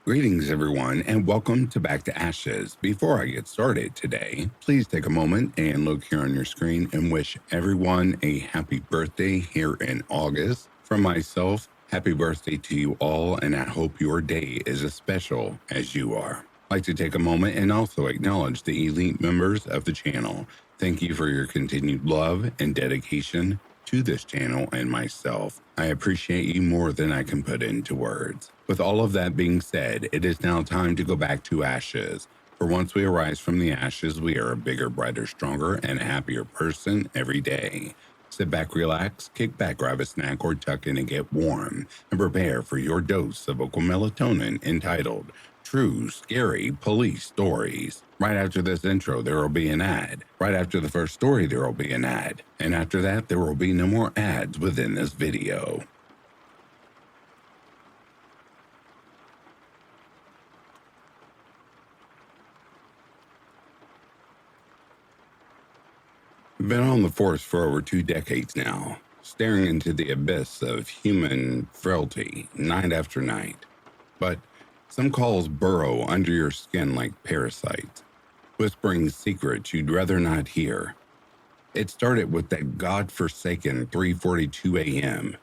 Greetings, everyone, and welcome to Back to Ashes. Before I get started today, please take a moment and look here on your screen and wish everyone a happy birthday here in August. From myself, happy birthday to you all, and I hope your day is as special as you are. I'd like to take a moment and also acknowledge the elite members of the channel. Thank you for your continued love and dedication to this channel and myself. I appreciate you more than I can put into words. With all of that being said, it is now time to go back to ashes. For once we arise from the ashes, we are a bigger, brighter, stronger, and a happier person every day. Sit back, relax, kick back, grab a snack, or tuck in and get warm, and prepare for your dose of vocal melatonin entitled True Scary Police Stories. Right after this intro, there will be an ad. Right after the first story, there will be an ad. And after that, there will be no more ads within this video. I've been on the force for over 2 decades now, staring into the abyss of human frailty night after night. But some calls burrow under your skin like parasites, whispering secrets you'd rather not hear. It started with that godforsaken 3:42 a.m.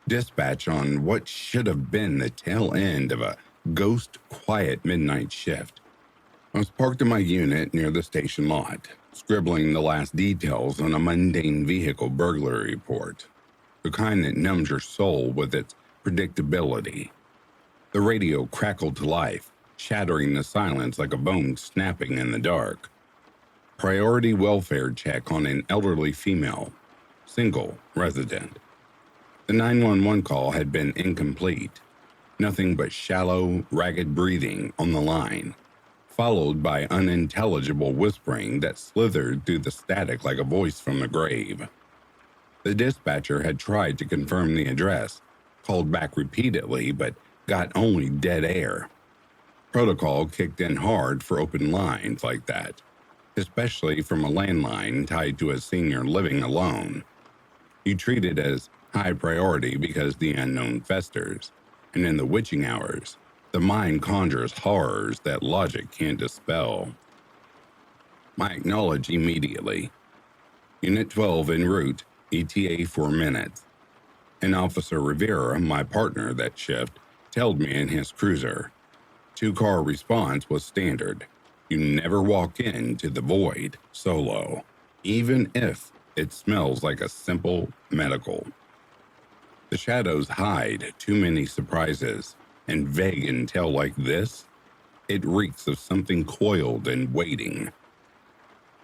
dispatch on what should have been the tail end of a ghost quiet midnight shift. I was parked in my unit near the station lot, scribbling the last details on a mundane vehicle burglary report, the kind that numbs your soul with its predictability. The radio crackled to life, shattering the silence like a bone snapping in the dark. Priority welfare check on an elderly female, single resident. The 911 call had been incomplete. Nothing but shallow, ragged breathing on the line, followed by unintelligible whispering that slithered through the static like a voice from the grave. The dispatcher had tried to confirm the address, called back repeatedly, but got only dead air. Protocol kicked in hard for open lines like that, especially from a landline tied to a senior living alone. You treat it as high priority because the unknown festers, and in the witching hours, the mind conjures horrors that logic can't dispel. I acknowledge immediately. Unit 12 en route, ETA 4 minutes. And Officer Rivera, my partner that shift, tailed me in his cruiser. 2-car response was standard. You never walk into the void solo, even if it smells like a simple medical. The shadows hide too many surprises, and vague intel like this, it reeks of something coiled and waiting.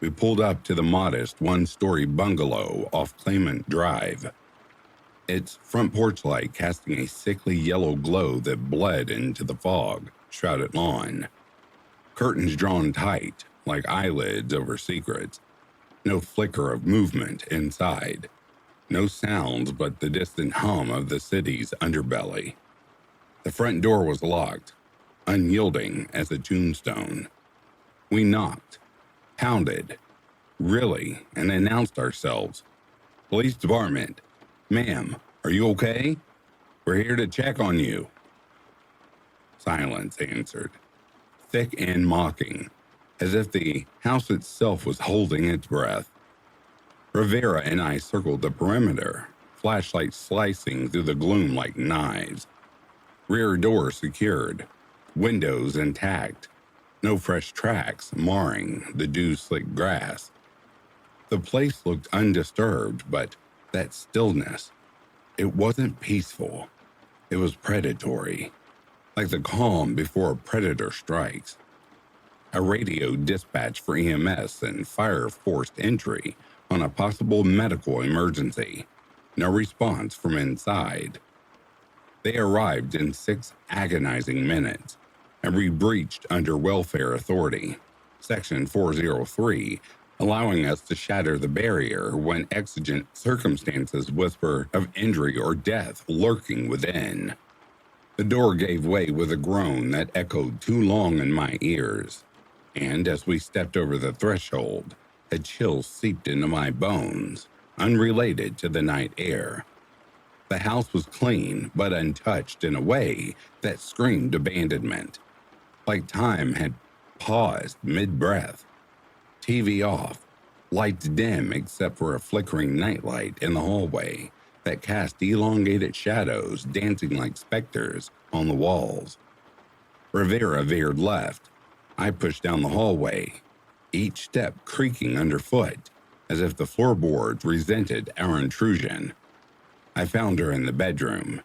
We pulled up to the modest 1-story bungalow off Claimant Drive, its front porch light casting a sickly yellow glow that bled into the fog-shrouded lawn. Curtains drawn tight, like eyelids over secrets. No flicker of movement inside. No sounds but the distant hum of the city's underbelly. The front door was locked, unyielding as a tombstone. We knocked, pounded, really, and announced ourselves. Police department. Ma'am, are you okay? We're here to check on you. Silence answered, thick and mocking, as if the house itself was holding its breath. Rivera and I circled the perimeter, flashlights slicing through the gloom like knives. Rear door secured, windows intact, no fresh tracks marring the dew-slicked grass. The place looked undisturbed, but that stillness, it wasn't peaceful. It was predatory, like the calm before a predator strikes. A radio dispatch for EMS and fire forced entry on a possible medical emergency. No response from inside. They arrived in 6 agonizing minutes, and we breached under Welfare Authority, Section 403, allowing us to shatter the barrier when exigent circumstances whisper of injury or death lurking within. The door gave way with a groan that echoed too long in my ears, and as we stepped over the threshold, a chill seeped into my bones, unrelated to the night air. The house was clean, but untouched in a way that screamed abandonment, like time had paused mid-breath. TV off, lights dim except for a flickering nightlight in the hallway that cast elongated shadows dancing like specters on the walls. Rivera veered left. I pushed down the hallway, each step creaking underfoot, as if the floorboards resented our intrusion. I found her in the bedroom,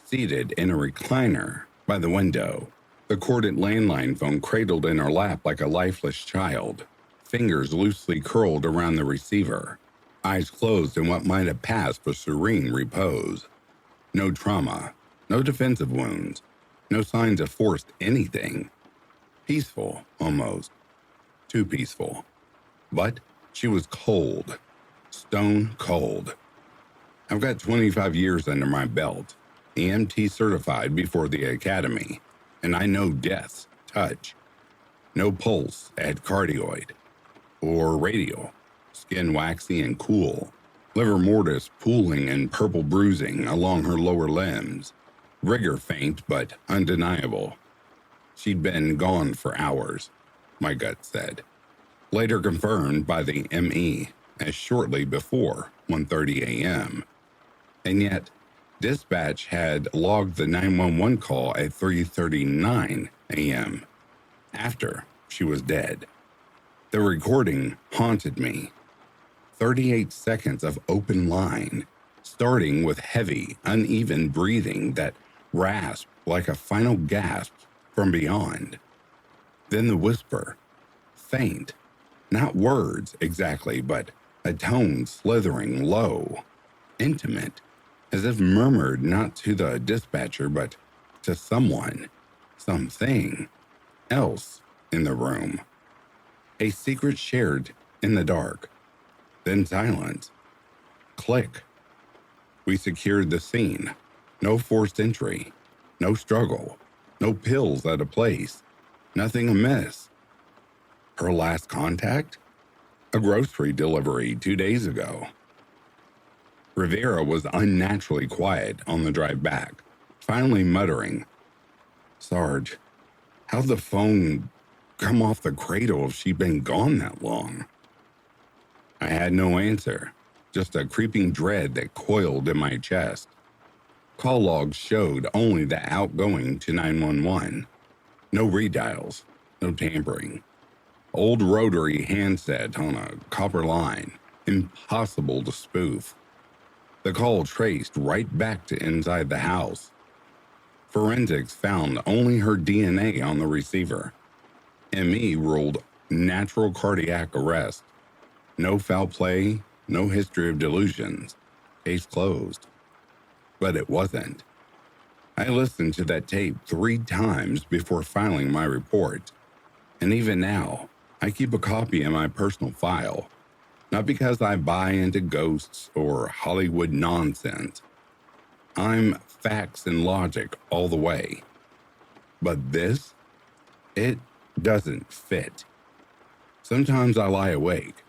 seated in a recliner by the window, the corded landline phone cradled in her lap like a lifeless child, fingers loosely curled around the receiver, eyes closed in what might have passed for serene repose. No trauma, no defensive wounds, no signs of forced anything. Peaceful, almost. Too peaceful. But she was cold. Stone cold. I've got 25 years under my belt, EMT certified before the academy, and I know death's touch. No pulse at cardioid. Or radial. Skin waxy and cool. Liver mortis pooling and purple bruising along her lower limbs. Rigor faint but undeniable. She'd been gone for hours, my gut said. Later confirmed by the ME as shortly before 1:30 a.m. And yet, dispatch had logged the 911 call at 3:39 a.m. after she was dead. The recording haunted me. 38 seconds of open line, starting with heavy, uneven breathing that rasped like a final gasp from beyond. Then the whisper, faint, not words exactly, but a tone slithering low, intimate, as if murmured not to the dispatcher but to someone, something else in the room. A secret shared in the dark. Then silence. Click. We secured the scene. No forced entry. No struggle. No pills at a place. Nothing amiss. Her last contact? A grocery delivery 2 days ago. Rivera was unnaturally quiet on the drive back, finally muttering, "Sarge, how'd the phone come off the cradle if she'd been gone that long?" I had no answer, just a creeping dread that coiled in my chest. Call logs showed only the outgoing to 911. No redials, no tampering. Old rotary handset on a copper line, impossible to spoof. The call traced right back to inside the house. Forensics found only her DNA on the receiver. ME ruled natural cardiac arrest. No foul play, no history of delusions. Case closed. But it wasn't. I listened to that tape 3 times before filing my report. And even now, I keep a copy in my personal file. Not because I buy into ghosts or Hollywood nonsense. I'm facts and logic all the way. But this, it doesn't fit. Sometimes I lie awake,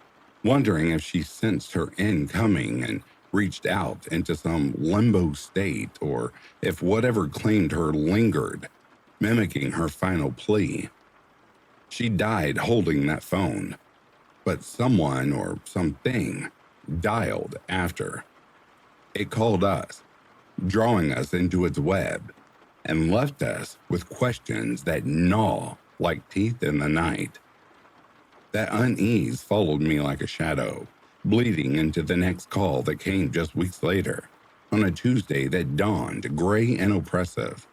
wondering if she sensed her end coming and reached out into some limbo state, or if whatever claimed her lingered, mimicking her final plea. She died holding that phone, but someone or something dialed after. It called us, drawing us into its web, and left us with questions that gnaw like teeth in the night. That unease followed me like a shadow, bleeding into the next call that came just weeks later, on a Tuesday that dawned gray and oppressive.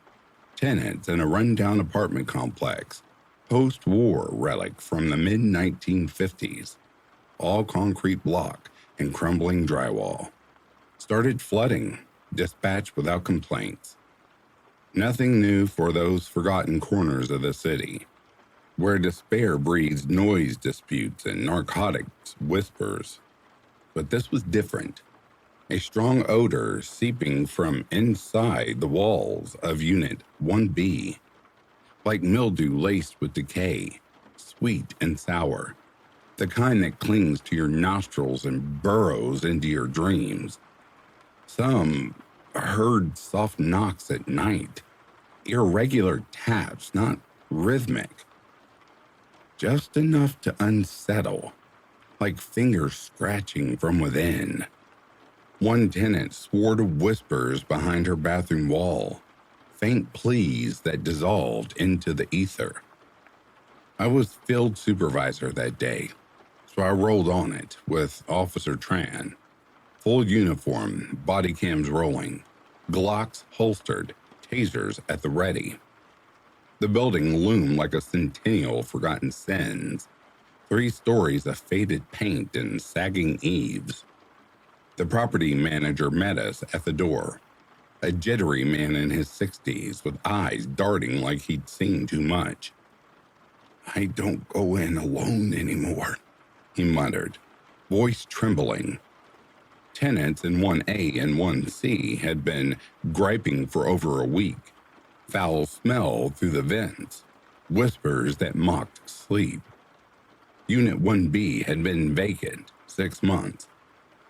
Tenants in a rundown apartment complex, post-war relic from the mid-1950s, all concrete block and crumbling drywall. Started flooding, dispatched without complaints. Nothing new for those forgotten corners of the city, where despair breeds noise disputes and narcotics whispers. But this was different. A strong odor seeping from inside the walls of Unit 1B, like mildew laced with decay, sweet and sour, the kind that clings to your nostrils and burrows into your dreams. Some heard soft knocks at night, irregular taps, not rhythmic, just enough to unsettle, like fingers scratching from within. One tenant swore to whispers behind her bathroom wall, faint pleas that dissolved into the ether. I was field supervisor that day, so I rolled on it with Officer Tran. Full uniform, body cams rolling, Glocks holstered, tasers at the ready. The building loomed like a centennial of forgotten sins. 3 stories of faded paint and sagging eaves. The property manager met us at the door, a jittery man in his 60s with eyes darting like he'd seen too much. "I don't go in alone anymore," he muttered, voice trembling. Tenants in 1A and 1C had been griping for over a week. Foul smell through the vents, whispers that mocked sleep. Unit 1B had been vacant 6 months.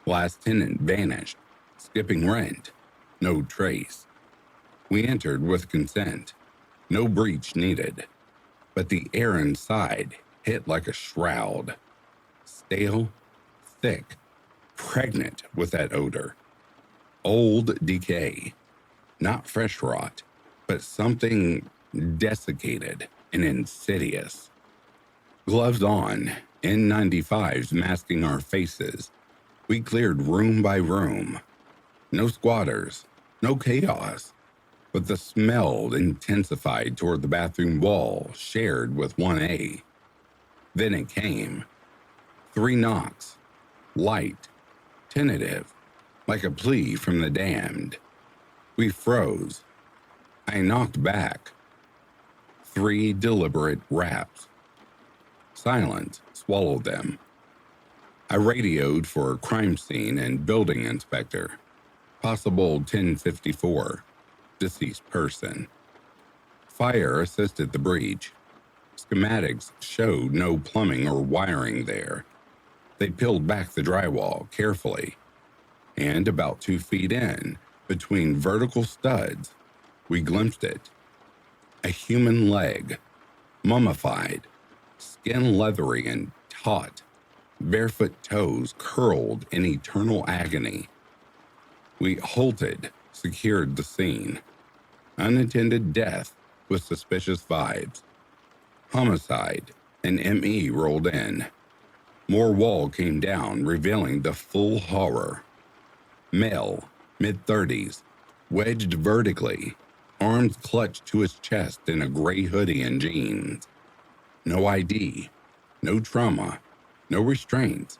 Last tenant vanished, skipping rent, no trace. We entered with consent, no breach needed. But the air inside hit like a shroud. Stale, thick, pregnant with that odor. Old decay, not fresh rot, but something desiccated and insidious. Gloves on, N95s masking our faces, we cleared room by room. No squatters, no chaos, but the smell intensified toward the bathroom wall shared with 1A. Then it came. 3 knocks, light, tentative, like a plea from the damned. We froze. I knocked back. 3 deliberate raps. Silence swallowed them. I radioed for crime scene and building inspector. Possible 1054. Deceased person. Fire assisted the breach. Schematics showed no plumbing or wiring there. They peeled back the drywall carefully, and about 2 feet in, between vertical studs, we glimpsed it. A human leg, mummified, skin leathery and taut, barefoot toes curled in eternal agony. We halted, secured the scene. Unattended death with suspicious vibes. Homicide, an ME rolled in. More wall came down, revealing the full horror. Male, mid-30s, wedged vertically, arms clutched to his chest in a gray hoodie and jeans. No ID, no trauma, no restraints.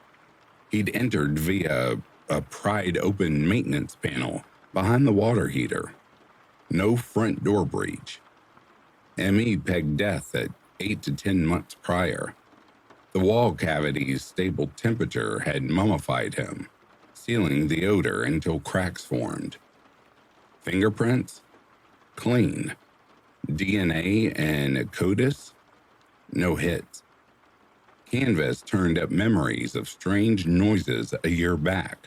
He'd entered via a pried open maintenance panel behind the water heater. No front door breach. ME pegged death at 8 to 10 months prior. The wall cavity's stable temperature had mummified him, sealing the odor until cracks formed. Fingerprints? Clean. DNA and CODIS? No hits. Canvas turned up memories of strange noises a year back.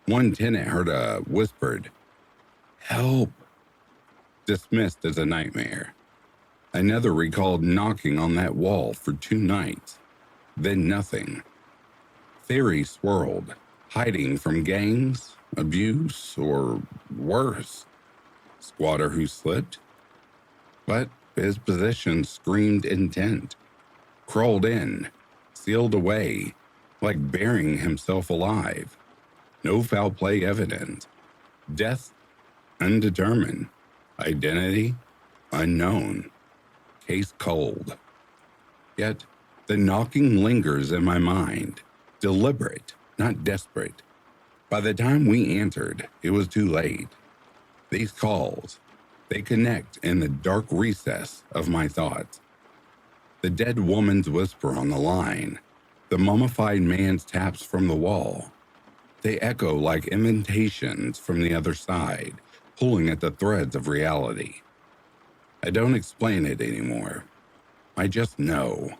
One tenant heard a whispered, "Help," dismissed as a nightmare. Another recalled knocking on that wall for 2 nights. Then nothing. Theories swirled, hiding from gangs, abuse, or worse. Squatter who slipped? But his position screamed intent. Crawled in, sealed away, like burying himself alive. No foul play evidence. Death undetermined. Identity unknown. Case cold. Yet the knocking lingers in my mind. Deliberate, not desperate. By the time we answered, it was too late. These calls, they connect in the dark recess of my thoughts. The dead woman's whisper on the line, the mummified man's taps from the wall. They echo like invitations from the other side, pulling at the threads of reality. I don't explain it anymore. I just know.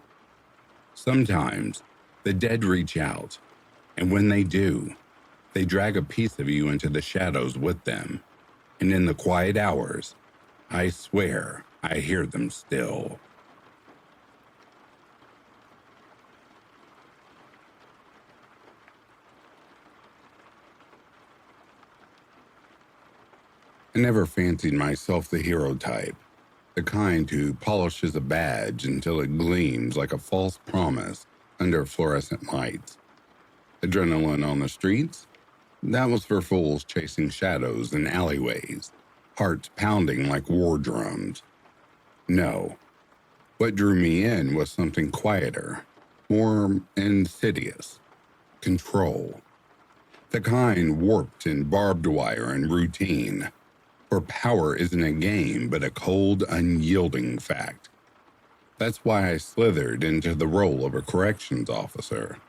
Sometimes the dead reach out, and when they do, they drag a piece of you into the shadows with them. and in the quiet hours, I swear I hear them still. I never fancied myself the hero type, the kind who polishes a badge until it gleams like a false promise under fluorescent lights. Adrenaline on the streets? That was for fools chasing shadows in alleyways, hearts pounding like war drums. No, what drew me in was something quieter, more insidious: control. The kind warped in barbed wire and routine, where power isn't a game but a cold, unyielding fact. That's why I slithered into the role of a corrections officer.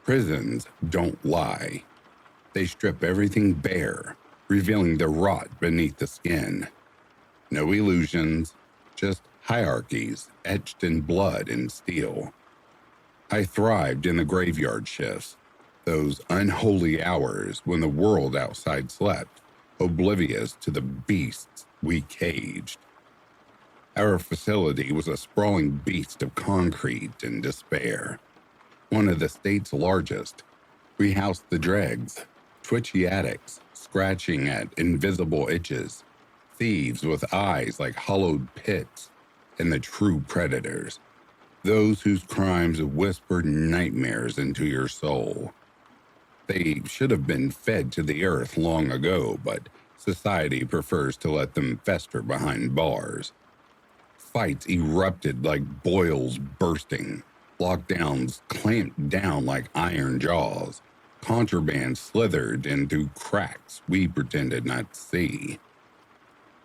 Prisons don't lie. They strip everything bare, revealing the rot beneath the skin. No illusions, just hierarchies etched in blood and steel. I thrived in the graveyard shifts, those unholy hours when the world outside slept, oblivious to the beasts we caged. Our facility was a sprawling beast of concrete and despair, one of the state's largest. We housed the dregs, twitchy addicts scratching at invisible itches, thieves with eyes like hollowed pits, and the true predators, those whose crimes whispered nightmares into your soul. They should have been fed to the earth long ago, but society prefers to let them fester behind bars. Fights erupted like boils bursting, lockdowns clamped down like iron jaws, contraband slithered into cracks we pretended not to see.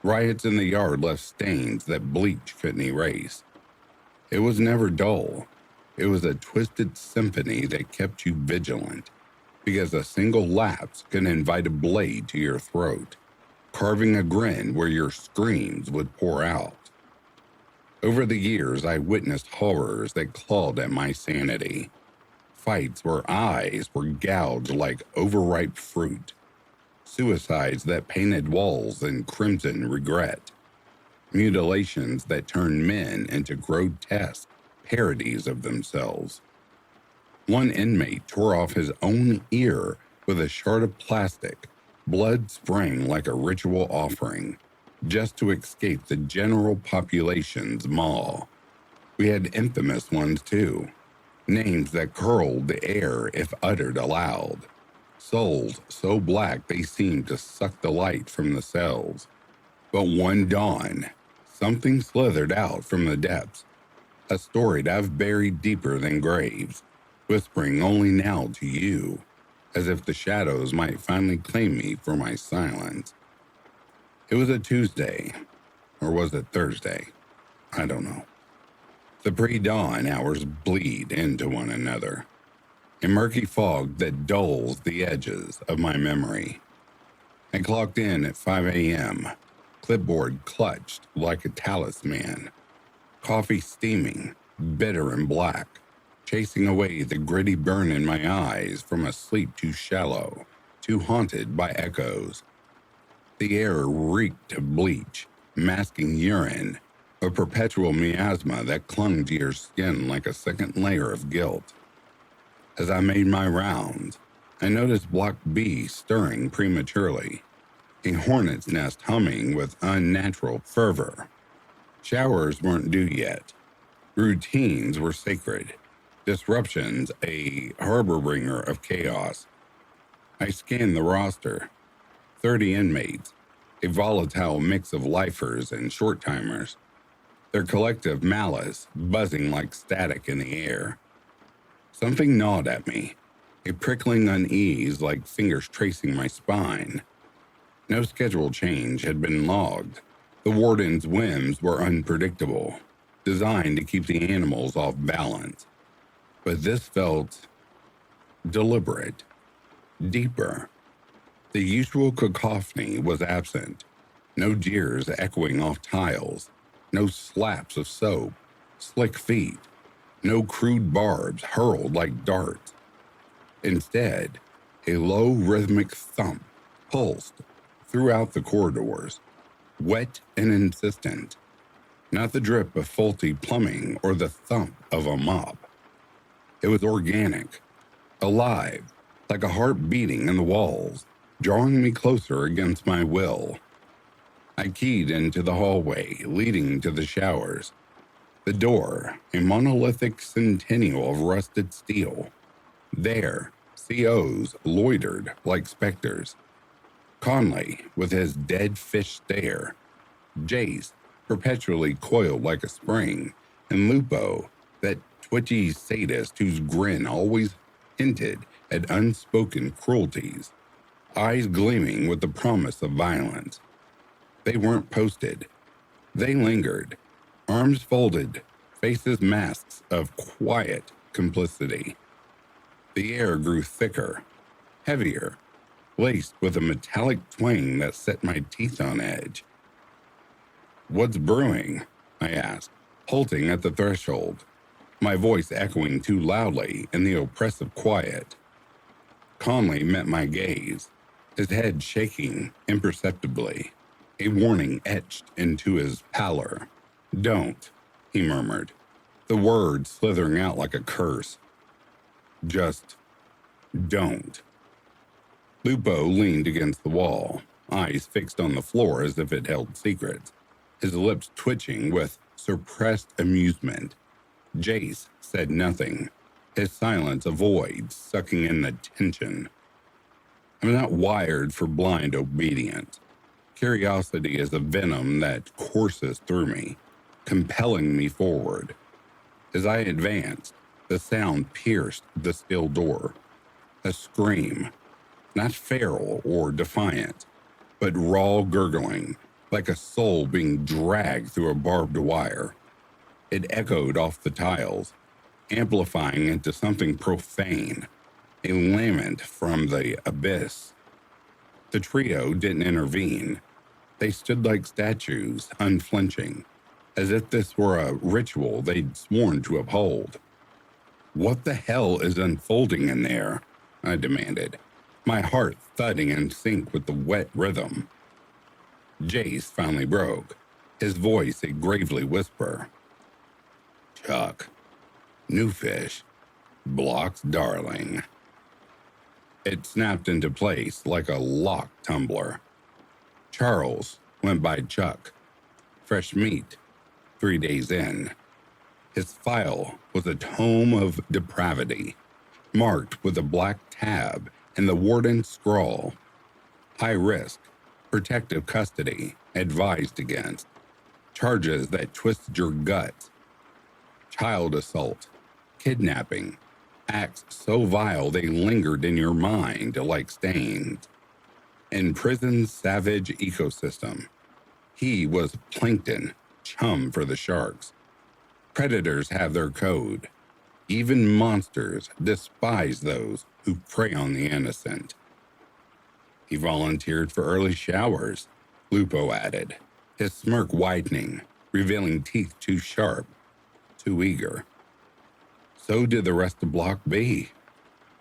Riots in the yard left stains that bleach couldn't erase. It was never dull. It was a twisted symphony that kept you vigilant, because a single lapse could invite a blade to your throat, carving a grin where your screams would pour out. Over the years, I witnessed horrors that clawed at my sanity. Fights where eyes were gouged like overripe fruit. Suicides that painted walls in crimson regret. Mutilations that turned men into grotesque parodies of themselves. One inmate tore off his own ear with a shard of plastic, blood spraying like a ritual offering, just to escape the general population's maw. We had infamous ones too, names that curled the air if uttered aloud, souls so black they seemed to suck the light from the cells. But one dawn, something slithered out from the depths, a story I've buried deeper than graves, whispering only now to you, as if the shadows might finally claim me for my silence. It was a Tuesday, or was it Thursday? I don't know. The pre-dawn hours bleed into one another, a murky fog that dulls the edges of my memory. I clocked in at 5 a.m., clipboard clutched like a talisman, coffee steaming, bitter and black, chasing away the gritty burn in my eyes from a sleep too shallow, too haunted by echoes. The air reeked of bleach, masking urine, a perpetual miasma that clung to your skin like a second layer of guilt. As I made my rounds, I noticed Block B stirring prematurely, a hornet's nest humming with unnatural fervor. Showers weren't due yet. Routines were sacred. Disruptions a harbinger of chaos. I scanned the roster. 30 inmates, a volatile mix of lifers and short-timers, their collective malice buzzing like static in the air. Something gnawed at me, a prickling unease like fingers tracing my spine. No schedule change had been logged. The warden's whims were unpredictable, designed to keep the animals off balance. But this felt deliberate, deeper. The usual cacophony was absent. No jeers echoing off tiles. No slaps of soap, slick feet. No crude barbs hurled like darts. Instead, a low rhythmic thump pulsed throughout the corridors, wet and insistent, not the drip of faulty plumbing or the thump of a mop. It was organic, alive, like a heart beating in the walls, drawing me closer against my will. I keyed into the hallway leading to the showers. The door, a monolithic centennial of rusted steel. There, COs loitered like specters. Conley, with his dead fish stare. Jace, perpetually coiled like a spring. And Lupo, that twitchy sadist whose grin always hinted at unspoken cruelties, eyes gleaming with the promise of violence. They weren't posted. They lingered, arms folded, faces masks of quiet complicity. The air grew thicker, heavier, laced with a metallic twang that set my teeth on edge. "What's brewing?" I asked, halting at the threshold, my voice echoing too loudly in the oppressive quiet. Conley met my gaze, his head shaking imperceptibly, a warning etched into his pallor. "Don't," he murmured, the word slithering out like a curse. "Just don't." Lupo leaned against the wall, eyes fixed on the floor as if it held secrets, his lips twitching with suppressed amusement. Jace said nothing, his silence a void sucking in the tension. I'm not wired for blind obedience. Curiosity is a venom that courses through me, compelling me forward. As I advanced, the sound pierced the steel door. A scream, not feral or defiant, but raw gurgling, like a soul being dragged through a barbed wire. It echoed off the tiles, amplifying into something profane, a lament from the abyss. The trio didn't intervene. They stood like statues, unflinching, as if this were a ritual they'd sworn to uphold. "What the hell is unfolding in there?" I demanded, my heart thudding in sync with the wet rhythm. Jace finally broke, his voice a gravely whisper. "Chuck, new fish, Block's darling." It snapped into place like a lock tumbler. Charles went by Chuck. Fresh meat, 3 days in. His file was a tome of depravity, marked with a black tab and the warden's scrawl. High risk, protective custody, advised against. Charges that twisted your guts. Child assault, kidnapping, acts so vile they lingered in your mind like stains. In prison's savage ecosystem, he was plankton, chum for the sharks. Predators have their code. Even monsters despise those who prey on the innocent. He volunteered for early showers, Lupo added, his smirk widening, revealing teeth too sharp, too eager. "So did the rest of Block B,"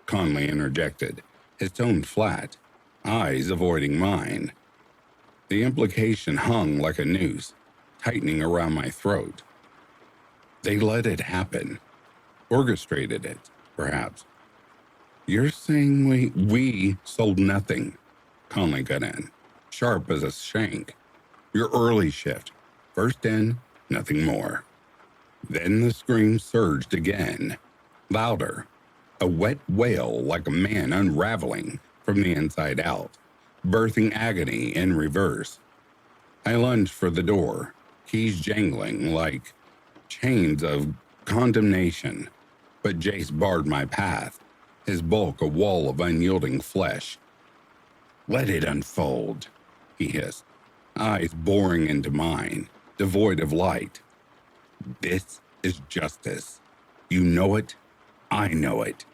Conley interjected, his tone flat, eyes avoiding mine. The implication hung like a noose, tightening around my throat. They let it happen, orchestrated it, perhaps. "You're saying we sold nothing," Conley got in, sharp as a shank. "Your early shift, first in, nothing more." Then the scream surged again, louder, a wet wail like a man unraveling from the inside out, birthing agony in reverse. I lunged for the door, keys jangling like chains of condemnation, but Jace barred my path, his bulk a wall of unyielding flesh. "Let it unfold," he hissed, eyes boring into mine, devoid of light. "This is justice. You know it. I know it."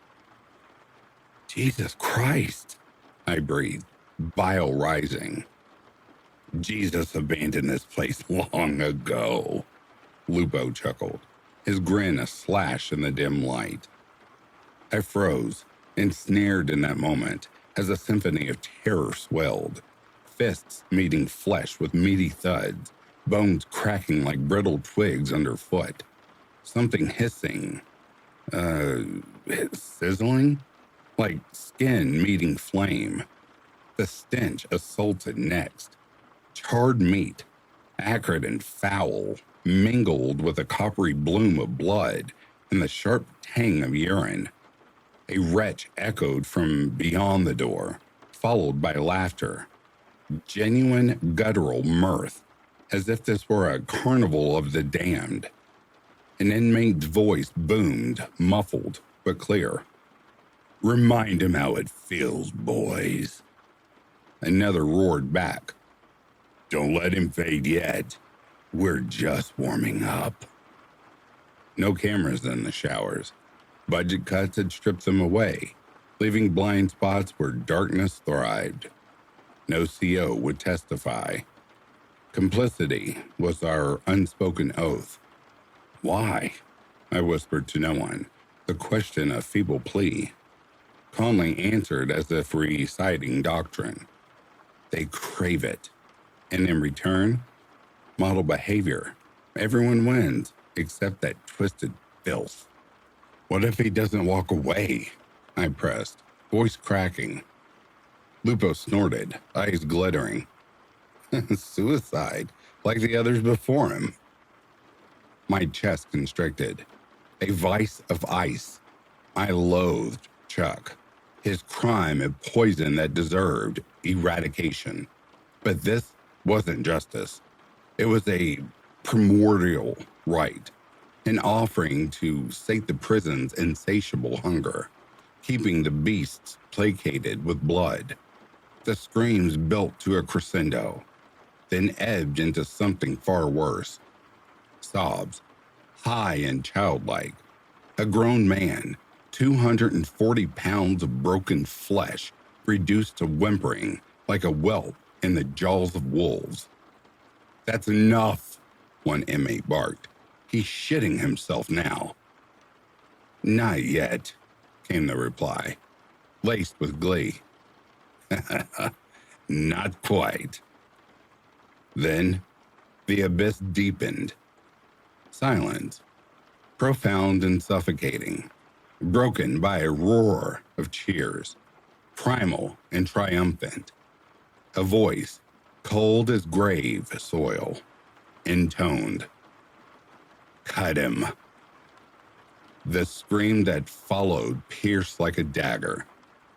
"Jesus Christ," I breathed, bile rising. "Jesus abandoned this place long ago," Lupo chuckled, his grin a slash in the dim light. I froze, ensnared in that moment as a symphony of terror swelled, fists meeting flesh with meaty thuds, bones cracking like brittle twigs underfoot, something hissing, sizzling, like skin meeting flame. The stench assaulted next. Charred meat, acrid and foul, mingled with a coppery bloom of blood and the sharp tang of urine. A retch echoed from beyond the door, followed by laughter. Genuine guttural mirth, as if this were a carnival of the damned. An inmate's voice boomed, muffled but clear. "Remind him how it feels, boys." Another roared back. "Don't let him fade yet. We're just warming up." No cameras in the showers. Budget cuts had stripped them away, leaving blind spots where darkness thrived. No CO would testify. Complicity was our unspoken oath. "Why?" I whispered to no one, the question a feeble plea. Calmly answered as if reciting doctrine. "They crave it. And in return, model behavior. Everyone wins, except that twisted filth." "What if he doesn't walk away?" I pressed, voice cracking. Lupo snorted, eyes glittering. "Suicide, like the others before him." My chest constricted. A vice of ice. I loathed Chuck. His crime a poison that deserved eradication. But this wasn't justice. It was a primordial right. An offering to sate the prison's insatiable hunger, keeping the beasts placated with blood. The screams built to a crescendo, then ebbed into something far worse. Sobs, high and childlike. A grown man, 240 pounds of broken flesh, reduced to whimpering like a whelp in the jaws of wolves. "That's enough," one inmate barked. "He's shitting himself now." "Not yet," came the reply, laced with glee. "Not quite." Then the abyss deepened. Silence, profound and suffocating, broken by a roar of cheers, primal and triumphant. A voice, cold as grave soil, intoned, "Cut him." The scream that followed pierced like a dagger,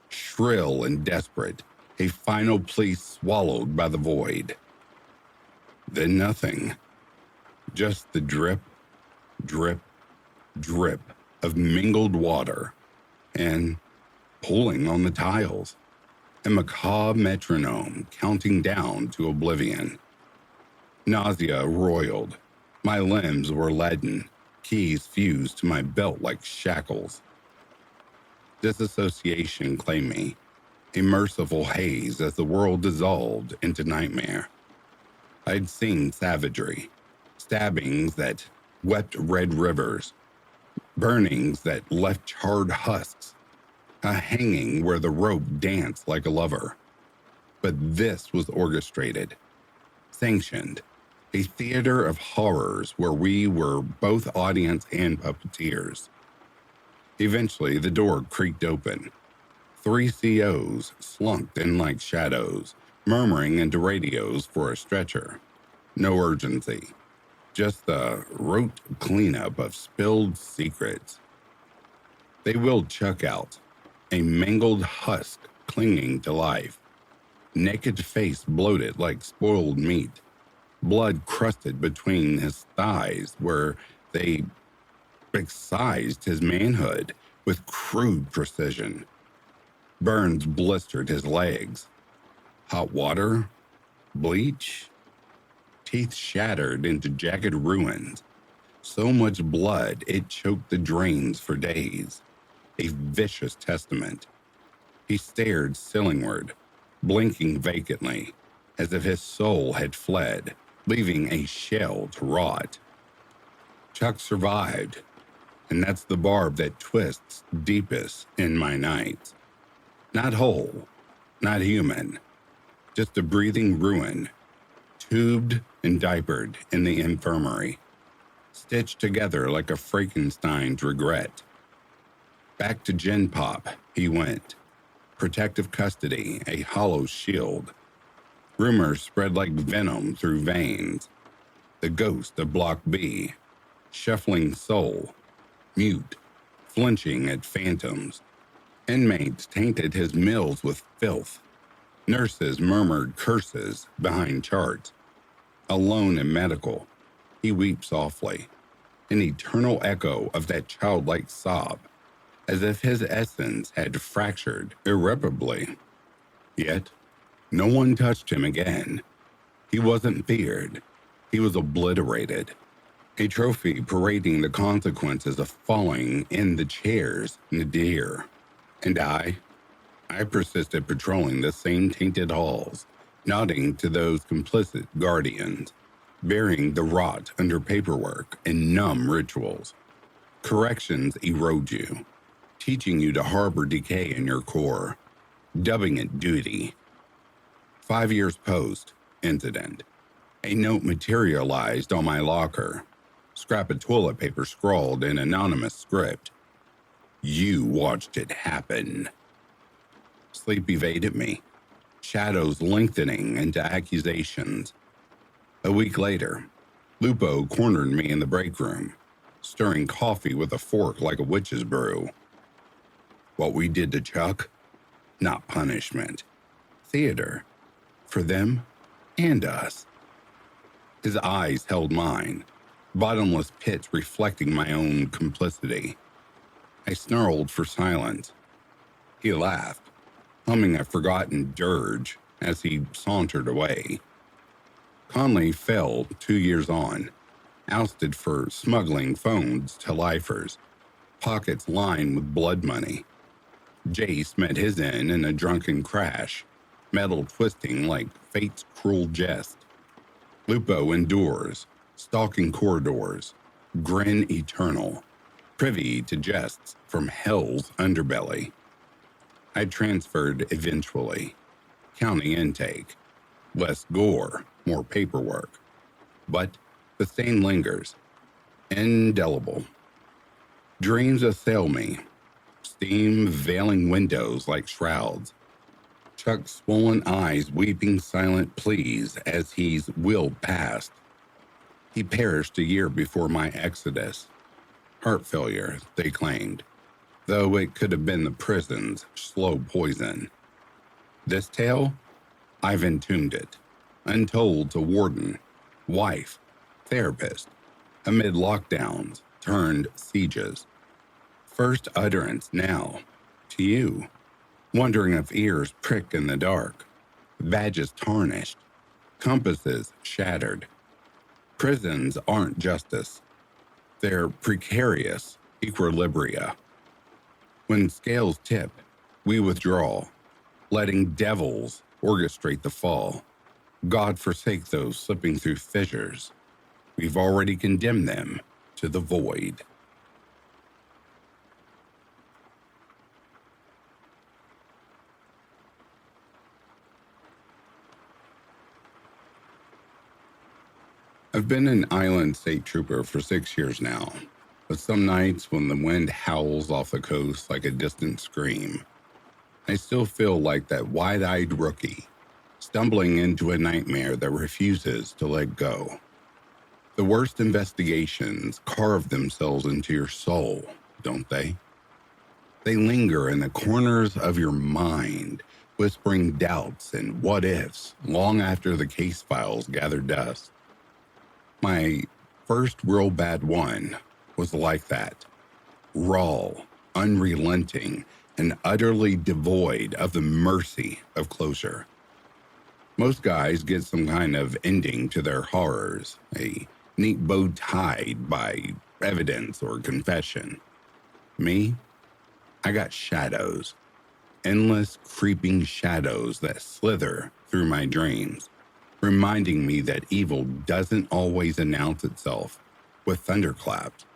shrill and desperate, a final plea swallowed by the void. Then nothing. Just the drip, drip, drip of mingled water and pulling on the tiles. A macabre metronome counting down to oblivion. Nausea roiled. My limbs were leaden, keys fused to my belt like shackles. Disassociation claimed me, a merciful haze as the world dissolved into nightmare. I'd seen savagery, stabbings that wept red rivers, burnings that left charred husks, a hanging where the rope danced like a lover. But this was orchestrated, sanctioned, a theater of horrors where we were both audience and puppeteers. Eventually, the door creaked open. 3 COs slunked in like shadows, murmuring into radios for a stretcher. No urgency, just the rote cleanup of spilled secrets. They wheeled Chuck out, a mangled husk clinging to life. Naked face bloated like spoiled meat. Blood crusted between his thighs where they excised his manhood with crude precision. Burns blistered his legs. Hot water? Bleach? Teeth shattered into jagged ruins. So much blood it choked the drains for days. A vicious testament. He stared ceilingward, blinking vacantly, as if his soul had fled, leaving a shell to rot. Chuck survived, and that's the barb that twists deepest in my nights. Not whole, not human, just a breathing ruin, tubed and diapered in the infirmary, stitched together like a Frankenstein's regret. Back to Gen Pop he went, protective custody, a hollow shield. Rumors spread like venom through veins. The ghost of Block B, shuffling soul, mute, flinching at phantoms. Inmates tainted his meals with filth. Nurses murmured curses behind charts. Alone in medical, he weeps softly, an eternal echo of that childlike sob, as if his essence had fractured irreparably. Yet, no one touched him again. He wasn't feared. He was obliterated. A trophy parading the consequences of falling in the chairs nadir. And I persisted patrolling the same tainted halls, nodding to those complicit guardians, burying the rot under paperwork and numb rituals. Corrections erode you, teaching you to harbor decay in your core, dubbing it duty. 5 years post-incident, a note materialized on my locker, scrap of toilet paper scrawled in anonymous script. You watched it happen. Sleep evaded me, shadows lengthening into accusations. A week later, Lupo cornered me in the break room, stirring coffee with a fork like a witch's brew. What we did to Chuck? Not punishment. Theater. For them and us. His eyes held mine, bottomless pits reflecting my own complicity. I snarled for silence. He laughed, humming a forgotten dirge as he sauntered away. Conley fell 2 years on, ousted for smuggling phones to lifers, pockets lined with blood money. Jace met his end in a drunken crash, metal twisting like fate's cruel jest. Lupo endures, stalking corridors, grin eternal, privy to jests from hell's underbelly. I transferred eventually. County intake. Less gore, more paperwork. But the stain lingers. Indelible. Dreams assail me. Steam veiling windows like shrouds. Chuck's swollen eyes weeping silent pleas as he's willed past. He perished a year before my exodus. Heart failure, they claimed, though it could have been the prison's slow poison. This tale? I've entombed it, untold to warden, wife, therapist, amid lockdowns turned sieges. First utterance now, to you, wondering if ears prick in the dark, badges tarnished, compasses shattered. Prisons aren't justice. They're precarious equilibria. When scales tip, we withdraw, letting devils orchestrate the fall. God forsake those slipping through fissures. We've already condemned them to the void. I've been an island state trooper for 6 years now, but some nights when the wind howls off the coast like a distant scream, I still feel like that wide-eyed rookie, stumbling into a nightmare that refuses to let go. The worst investigations carve themselves into your soul, don't they? They linger in the corners of your mind, whispering doubts and what-ifs long after the case files gather dust. My first real bad one was like that. Raw, unrelenting, and utterly devoid of the mercy of closure. Most guys get some kind of ending to their horrors, a neat bow tied by evidence or confession. Me? I got shadows. Endless, creeping shadows that slither through my dreams, reminding me that evil doesn't always announce itself with thunderclaps.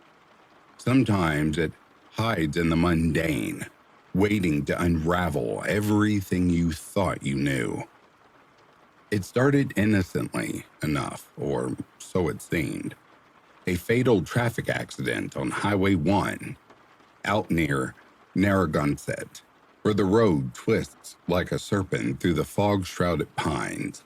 Sometimes it hides in the mundane, waiting to unravel everything you thought you knew. It started innocently enough, or so it seemed. A fatal traffic accident on Highway 1 out near Narragansett, where the road twists like a serpent through the fog-shrouded pines.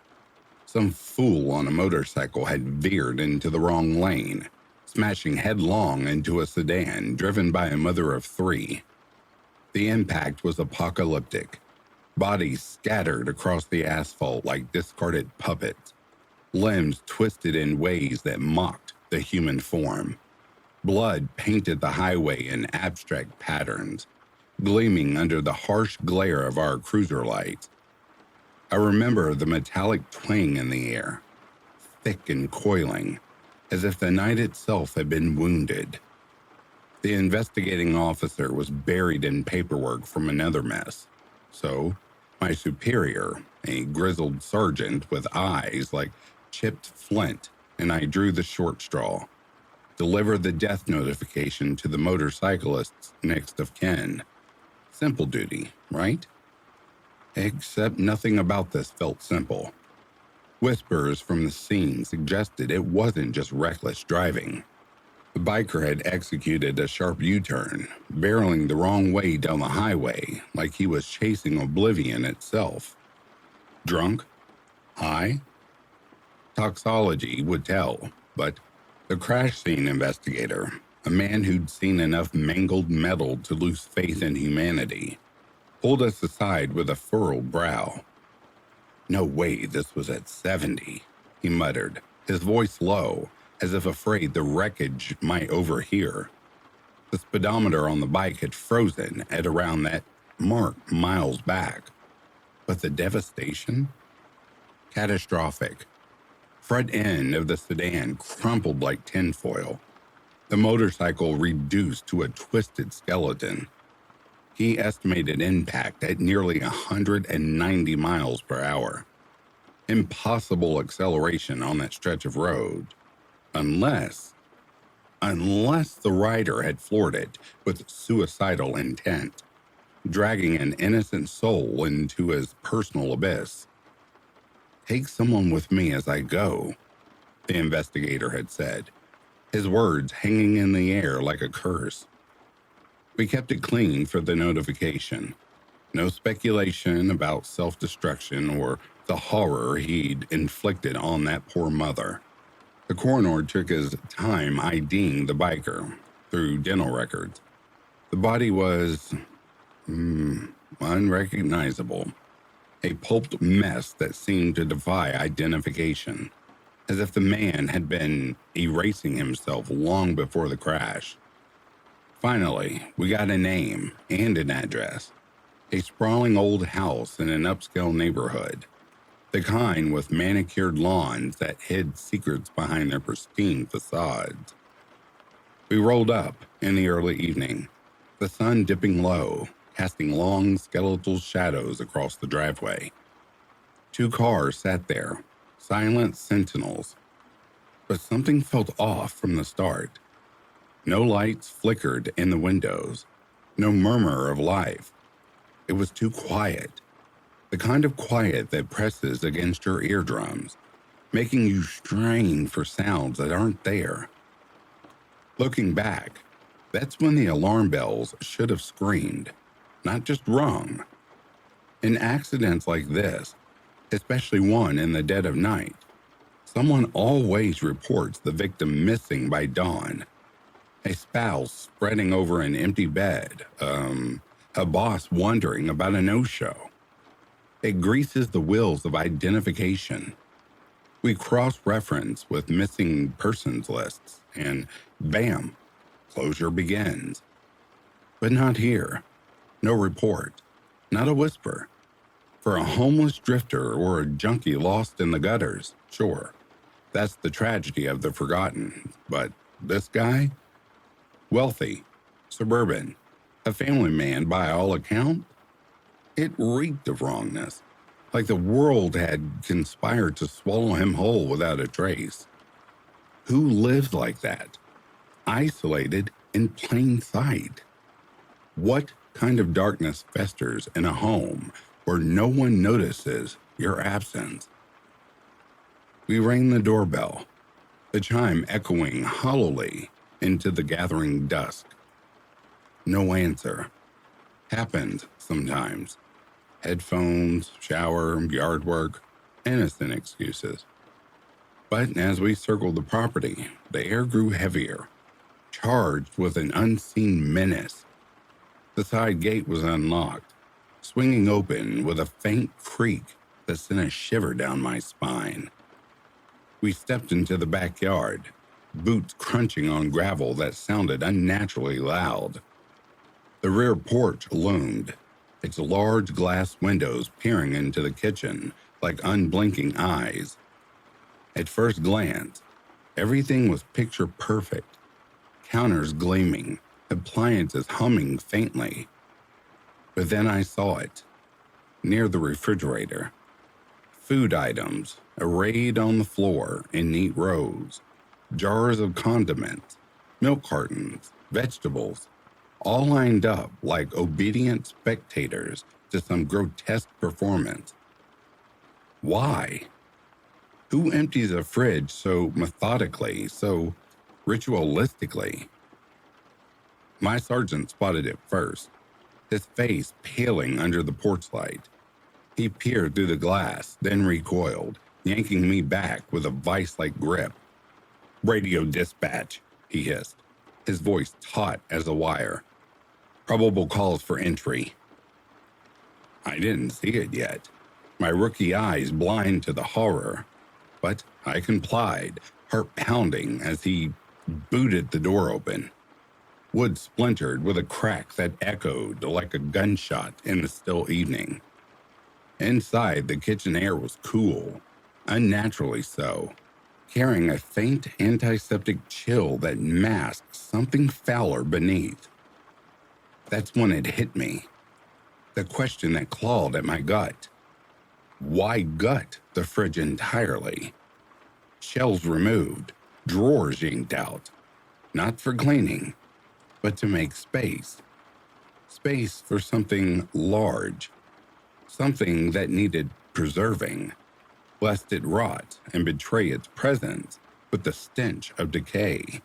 Some fool on a motorcycle had veered into the wrong lane, smashing headlong into a sedan driven by a mother of three. The impact was apocalyptic. Bodies scattered across the asphalt like discarded puppets, limbs twisted in ways that mocked the human form. Blood painted the highway in abstract patterns, gleaming under the harsh glare of our cruiser lights. I remember the metallic twang in the air, thick and coiling, as if the night itself had been wounded. The investigating officer was buried in paperwork from another mess, so my superior, a grizzled sergeant with eyes like chipped flint, and I drew the short straw. Deliver the death notification to the motorcyclist's next of kin. Simple duty, right? Except nothing about this felt simple. Whispers from the scene suggested it wasn't just reckless driving. The biker had executed a sharp U-turn, barreling the wrong way down the highway like he was chasing oblivion itself. Drunk? High? Toxology would tell, but the crash scene investigator, a man who'd seen enough mangled metal to lose faith in humanity, pulled us aside with a furrowed brow. "No way this was at 70, he muttered, his voice low, as if afraid the wreckage might overhear. The speedometer on the bike had frozen at around that mark miles back. But the devastation? Catastrophic. Front end of the sedan crumpled like tinfoil. The motorcycle reduced to a twisted skeleton. He estimated impact at nearly 190 miles per hour. Impossible acceleration on that stretch of road. Unless the rider had floored it with suicidal intent, dragging an innocent soul into his personal abyss. "Take someone with me as I go," the investigator had said, his words hanging in the air like a curse. We kept it clean for the notification. No speculation about self-destruction or the horror he'd inflicted on that poor mother. The coroner took his time IDing the biker through dental records. The body was unrecognizable, a pulped mess that seemed to defy identification, as if the man had been erasing himself long before the crash. Finally, we got a name and an address, a sprawling old house in an upscale neighborhood, the kind with manicured lawns that hid secrets behind their pristine facades. We rolled up in the early evening, the sun dipping low, casting long skeletal shadows across the driveway. 2 cars sat there, silent sentinels, but something felt off from the start. No lights flickered in the windows, no murmur of life. It was too quiet, the kind of quiet that presses against your eardrums, making you strain for sounds that aren't there. Looking back, that's when the alarm bells should have screamed, not just rung. In accidents like this, especially one in the dead of night, someone always reports the victim missing by dawn. A spouse spreading over an empty bed, a boss wondering about a no-show. It greases the wheels of identification. We cross-reference with missing persons lists, and bam, closure begins. But not here. No report, not a whisper. For a homeless drifter or a junkie lost in the gutters, sure, that's the tragedy of the forgotten. But this guy? Wealthy, suburban, a family man by all accounts? It reeked of wrongness, like the world had conspired to swallow him whole without a trace. Who lives like that? Isolated in plain sight? What kind of darkness festers in a home where no one notices your absence? We rang the doorbell, the chime echoing hollowly into the gathering dusk. No answer. Happened sometimes. Headphones, shower, yard work, innocent excuses. But as we circled the property, the air grew heavier, charged with an unseen menace. The side gate was unlocked, swinging open with a faint creak that sent a shiver down my spine. We stepped into the backyard, boots crunching on gravel that sounded unnaturally loud. The rear porch loomed, its large glass windows peering into the kitchen like unblinking eyes. At first glance, everything was picture perfect. Counters gleaming, appliances humming faintly. But then I saw it, near the refrigerator. Food items arrayed on the floor in neat rows. Jars of condiments, milk cartons, vegetables, all lined up like obedient spectators to some grotesque performance. Why? Who empties a fridge so methodically, so ritualistically? My sergeant spotted it first, his face paling under the porch light. He peered through the glass, then recoiled, yanking me back with a vice-like grip. "Radio dispatch," he hissed, his voice taut as a wire. "Probable cause for entry." I didn't see it yet, my rookie eyes blind to the horror. But I complied, heart pounding as he booted the door open. Wood splintered with a crack that echoed like a gunshot in the still evening. Inside, the kitchen air was cool, unnaturally so, carrying a faint antiseptic chill that masked something fouler beneath. That's when it hit me. The question that clawed at my gut. Why gut the fridge entirely? Shelves removed, drawers yanked out, not for cleaning, but to make space. Space for something large, something that needed preserving, lest it rot and betray its presence with the stench of decay.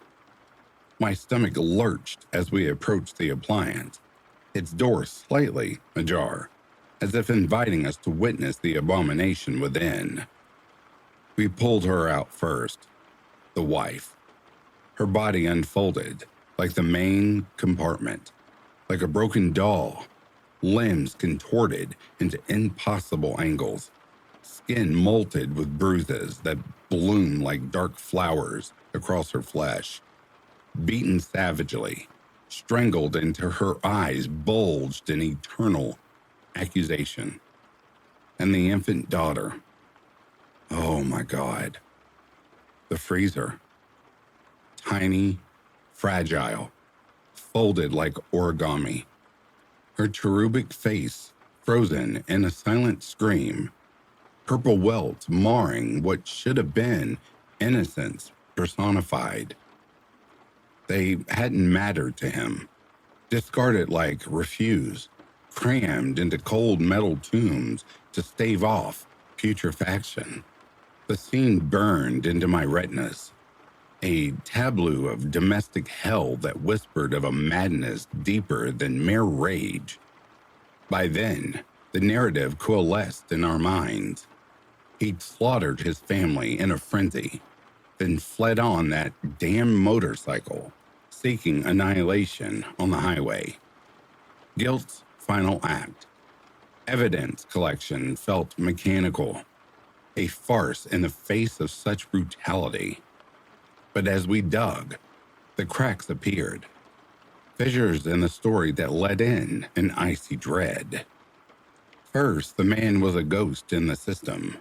My stomach lurched as we approached the appliance, its door slightly ajar, as if inviting us to witness the abomination within. We pulled her out first, the wife. Her body unfolded like the main compartment, like a broken doll, limbs contorted into impossible angles, skin molted with bruises that bloomed like dark flowers across her flesh. Beaten savagely, strangled until her eyes bulged in eternal accusation. And the infant daughter. Oh my God. The freezer. Tiny, fragile, folded like origami. Her cherubic face frozen in a silent scream. Purple welts marring what should have been innocence personified. They hadn't mattered to him. Discarded like refuse, crammed into cold metal tombs to stave off putrefaction. The scene burned into my retinas, a tableau of domestic hell that whispered of a madness deeper than mere rage. By then, the narrative coalesced in our minds. He'd slaughtered his family in a frenzy, then fled on that damn motorcycle, seeking annihilation on the highway. Guilt's final act. Evidence collection felt mechanical, a farce in the face of such brutality. But as we dug, the cracks appeared, fissures in the story that let in an icy dread. First, the man was a ghost in the system.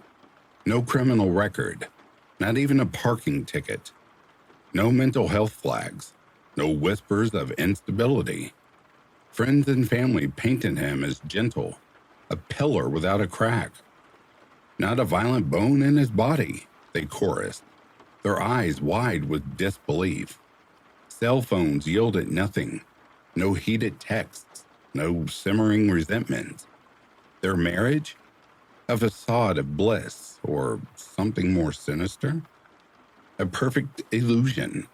No criminal record, not even a parking ticket. No mental health flags, no whispers of instability. Friends and family painted him as gentle, a pillar without a crack. Not a violent bone in his body, they chorused, their eyes wide with disbelief. Cell phones yielded nothing, no heated texts, no simmering resentment. Their marriage? A facade of bliss or something more sinister? A perfect illusion.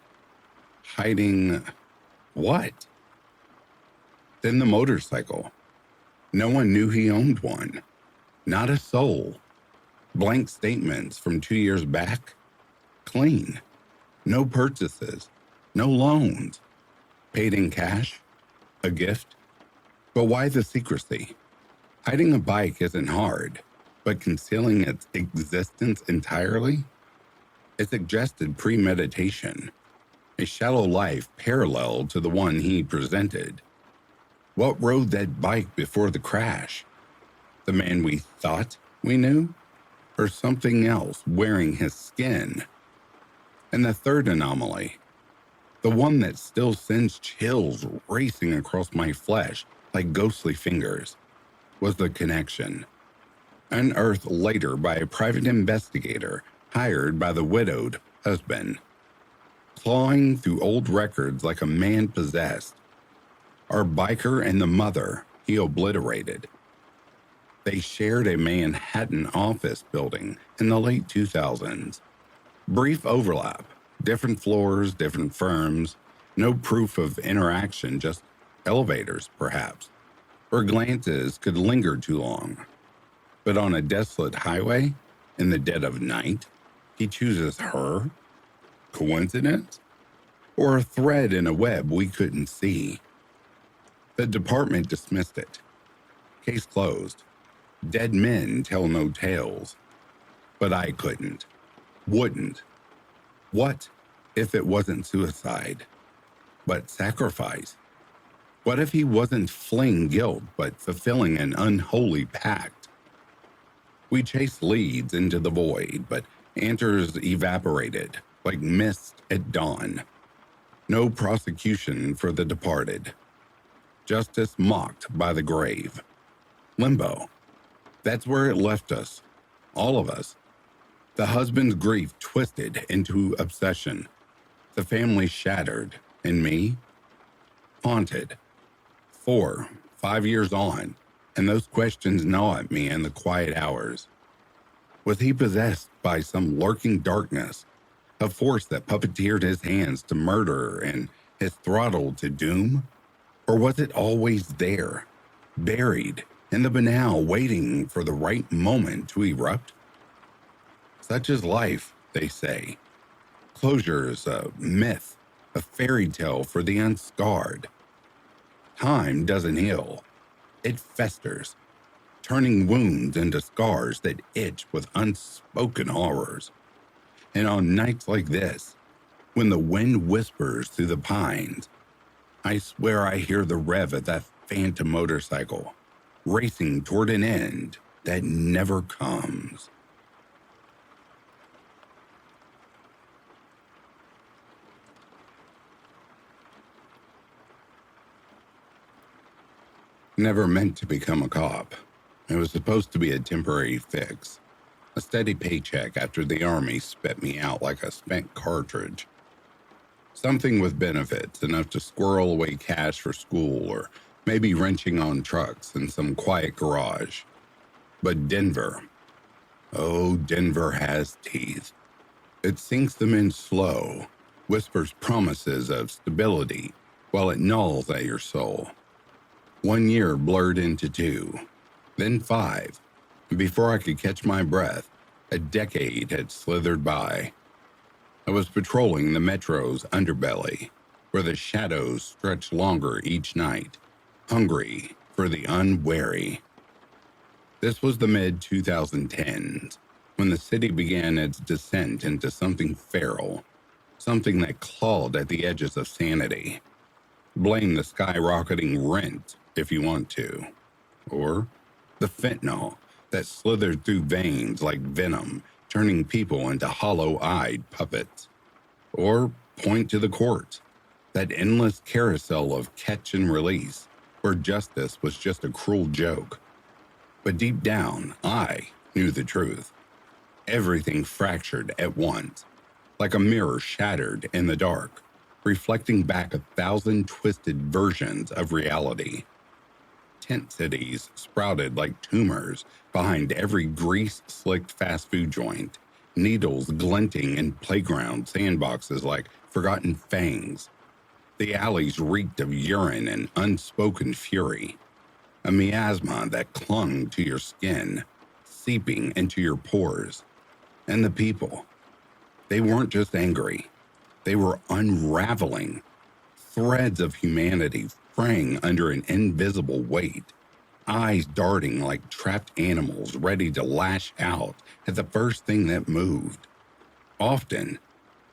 Hiding what? Then the motorcycle. No one knew he owned one. Not a soul. Blank statements from 2 years back. Clean. No purchases. No loans. Paid in cash. A gift. But why the secrecy? Hiding a bike isn't hard, but concealing its existence entirely? It suggested premeditation, a shallow life parallel to the one he presented. What rode that bike before the crash? The man we thought we knew? Or something else wearing his skin? And the third anomaly, the one that still sends chills racing across my flesh like ghostly fingers, was the connection, unearthed later by a private investigator hired by the widowed husband, clawing through old records like a man possessed. Our biker and the mother he obliterated. They shared a Manhattan office building in the late 2000s. Brief overlap, different floors, different firms, no proof of interaction, just elevators, perhaps, where glances could linger too long. But on a desolate highway, in the dead of night, he chooses her? Coincidence? Or a thread in a web we couldn't see? The department dismissed it. Case closed. Dead men tell no tales. But I couldn't. Wouldn't. What if it wasn't suicide, but sacrifice? What if he wasn't fleeing guilt, but fulfilling an unholy pact? We chased leads into the void, but answers evaporated like mist at dawn. No prosecution for the departed. Justice mocked by the grave. Limbo. That's where it left us. All of us. The husband's grief twisted into obsession. The family shattered. And me? Haunted. 4, 5 years on, and those questions gnaw at me in the quiet hours. Was he possessed by some lurking darkness, a force that puppeteered his hands to murder and his throttle to doom? Or was it always there, buried in the banal, waiting for the right moment to erupt? Such is life, they say. Closure's a myth, a fairy tale for the unscarred. Time doesn't heal. It festers, turning wounds into scars that itch with unspoken horrors. And on nights like this, when the wind whispers through the pines, I swear I hear the rev of that phantom motorcycle, racing toward an end that never comes. Never meant to become a cop. It was supposed to be a temporary fix, a steady paycheck after the Army spit me out like a spent cartridge. Something with benefits, enough to squirrel away cash for school or maybe wrenching on trucks in some quiet garage. But Denver, oh, Denver has teeth. It sinks them in slow, whispers promises of stability while it gnaws at your soul. 1 year blurred into 2, then 5, and before I could catch my breath, a decade had slithered by. I was patrolling the metro's underbelly, where the shadows stretched longer each night, hungry for the unwary. This was the mid-2010s, when the city began its descent into something feral, something that clawed at the edges of sanity. Blame the skyrocketing rent if you want to, or the fentanyl that slithered through veins like venom, turning people into hollow-eyed puppets, or point to the courts, that endless carousel of catch and release, where justice was just a cruel joke. But deep down, I knew the truth. Everything fractured at once, like a mirror shattered in the dark, reflecting back 1,000 twisted versions of reality. Tent cities sprouted like tumors Behind every grease-slicked fast food joint, needles glinting in playground sandboxes like forgotten fangs. The alleys reeked of urine and unspoken fury, a miasma that clung to your skin, seeping into your pores. And the people, they weren't just angry, they were unraveling. Threads of humanity fraying under an invisible weight, eyes darting like trapped animals ready to lash out at the first thing that moved. Often,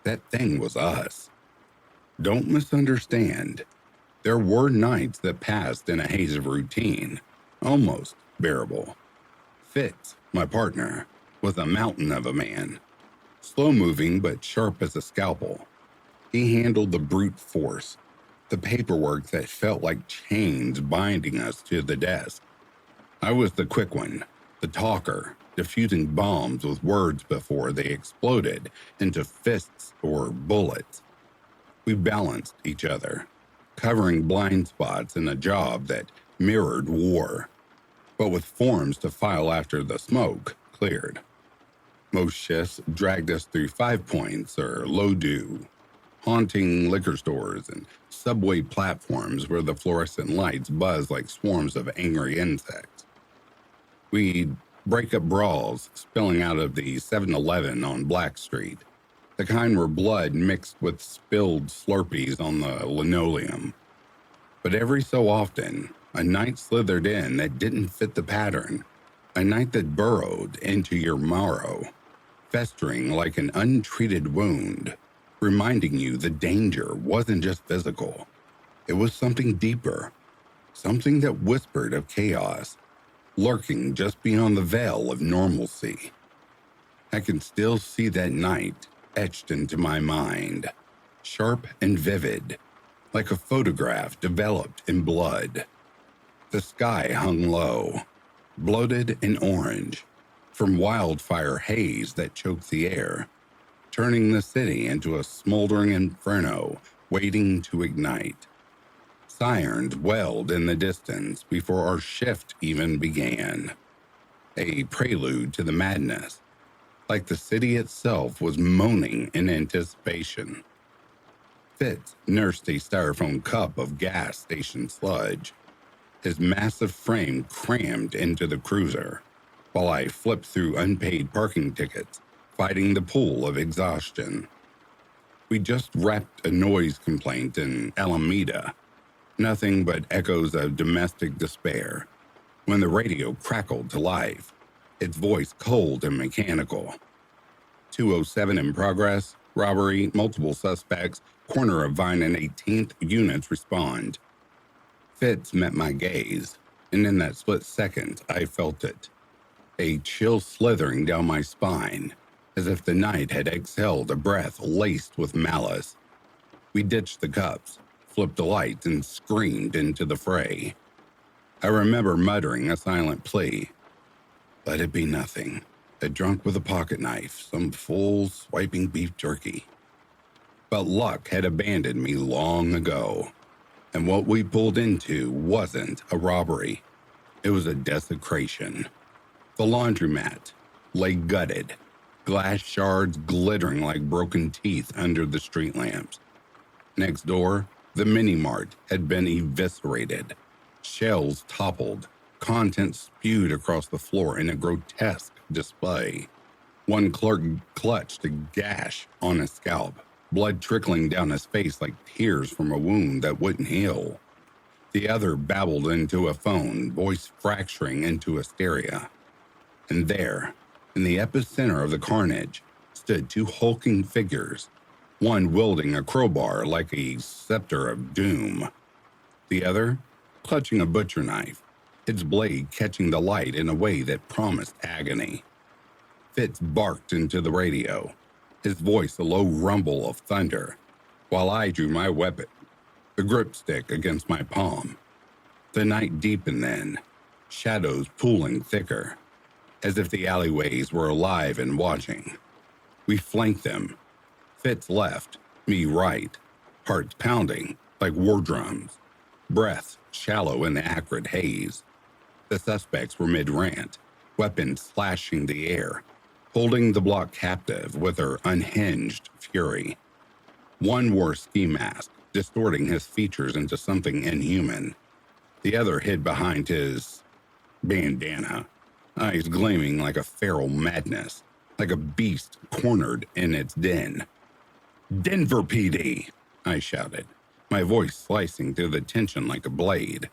that thing was us. Don't misunderstand. There were nights that passed in a haze of routine, almost bearable. Fitz, my partner, was a mountain of a man, slow-moving but sharp as a scalpel. He handled the brute force, the paperwork that felt like chains binding us to the desk. I was the quick one, the talker, diffusing bombs with words before they exploded into fists or bullets. We balanced each other, covering blind spots in a job that mirrored war, but with forms to file after the smoke cleared. Most shifts dragged us through 5 Points or Low Dew, haunting liquor stores and subway platforms where the fluorescent lights buzzed like swarms of angry insects. We'd break up brawls spilling out of the 7-Eleven on Black Street, the kind where blood mixed with spilled Slurpees on the linoleum. But every so often, a night slithered in that didn't fit the pattern, a night that burrowed into your marrow, festering like an untreated wound, reminding you the danger wasn't just physical. It was something deeper, something that whispered of chaos, lurking just beyond the veil of normalcy. I can still see that night etched into my mind, sharp and vivid, like a photograph developed in blood. The sky hung low, bloated and orange, from wildfire haze that choked the air, turning the city into a smoldering inferno waiting to ignite. Sirens wailed in the distance before our shift even began, a prelude to the madness, like the city itself was moaning in anticipation. Fitz nursed a styrofoam cup of gas station sludge, his massive frame crammed into the cruiser, while I flipped through unpaid parking tickets, fighting the pool of exhaustion. We just wrapped a noise complaint in Alameda, nothing but echoes of domestic despair, when the radio crackled to life, its voice cold and mechanical. 207 in progress, robbery, multiple suspects, corner of Vine and 18th, units respond. Fitz met my gaze, and in that split second, I felt it. A chill slithering down my spine, as if the night had exhaled a breath laced with malice. We ditched the cups, flipped the lights, and screamed into the fray. I remember muttering a silent plea. Let it be nothing. A drunk with a pocket knife, some fool swiping beef jerky. But luck had abandoned me long ago, and what we pulled into wasn't a robbery. It was a desecration. The laundromat lay gutted, glass shards glittering like broken teeth under the street lamps. Next door, the mini-mart had been eviscerated. Shelves toppled, contents spewed across the floor in a grotesque display. One clerk clutched a gash on his scalp, blood trickling down his face like tears from a wound that wouldn't heal. The other babbled into a phone, voice fracturing into hysteria. And there, in the epicenter of the carnage, stood two hulking figures, one wielding a crowbar like a scepter of doom, the other clutching a butcher knife, its blade catching the light in a way that promised agony. Fitz barked into the radio, his voice a low rumble of thunder, while I drew my weapon, the gripstick against my palm. The night deepened then, shadows pooling thicker, as if the alleyways were alive and watching. We flanked them. Fitz left, me right, hearts pounding like war drums, breaths shallow in the acrid haze. The suspects were mid-rant, weapon slashing the air, holding the block captive with her unhinged fury. One wore ski mask, distorting his features into something inhuman. The other hid behind his bandana, eyes gleaming like a feral madness, like a beast cornered in its den. "Denver PD!" I shouted, my voice slicing through the tension like a blade.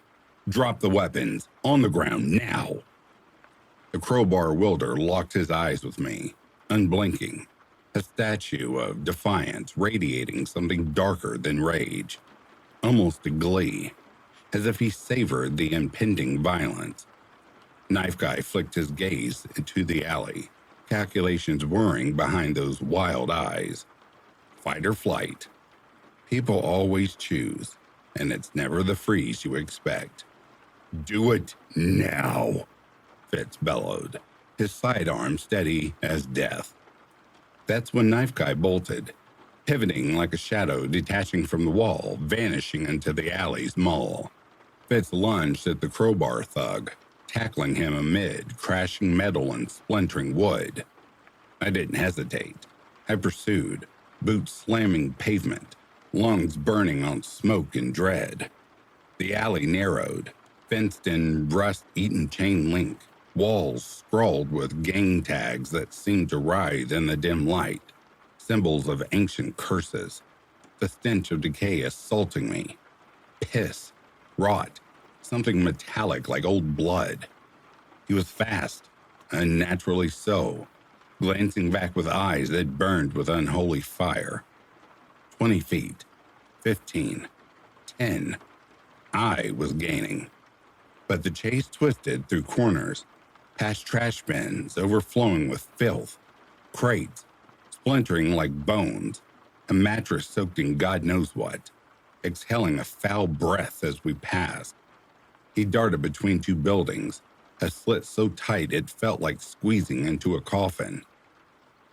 "Drop the weapons, on the ground, now!" The crowbar wielder locked his eyes with me, unblinking, a statue of defiance radiating something darker than rage, almost a glee, as if he savored the impending violence. Knife Guy flicked his gaze into the alley, calculations whirring behind those wild eyes. Fight or flight. People always choose, and it's never the freeze you expect. "Do it now," Fitz bellowed, his sidearm steady as death. That's when Knife Guy bolted, pivoting like a shadow detaching from the wall, vanishing into the alley's maw. Fitz lunged at the crowbar thug, tackling him amid crashing metal and splintering wood. I didn't hesitate. I pursued, boots slamming pavement, lungs burning on smoke and dread. The alley narrowed, fenced in rust-eaten chain link, walls scrawled with gang tags that seemed to writhe in the dim light, symbols of ancient curses, the stench of decay assaulting me. Piss, rot, something metallic like old blood. He was fast, unnaturally so, glancing back with eyes that burned with unholy fire. 20 feet, 15, 10. I was gaining. But the chase twisted through corners, past trash bins overflowing with filth, crates splintering like bones, a mattress soaked in God knows what, exhaling a foul breath as we passed. He darted between two buildings, a slit so tight it felt like squeezing into a coffin.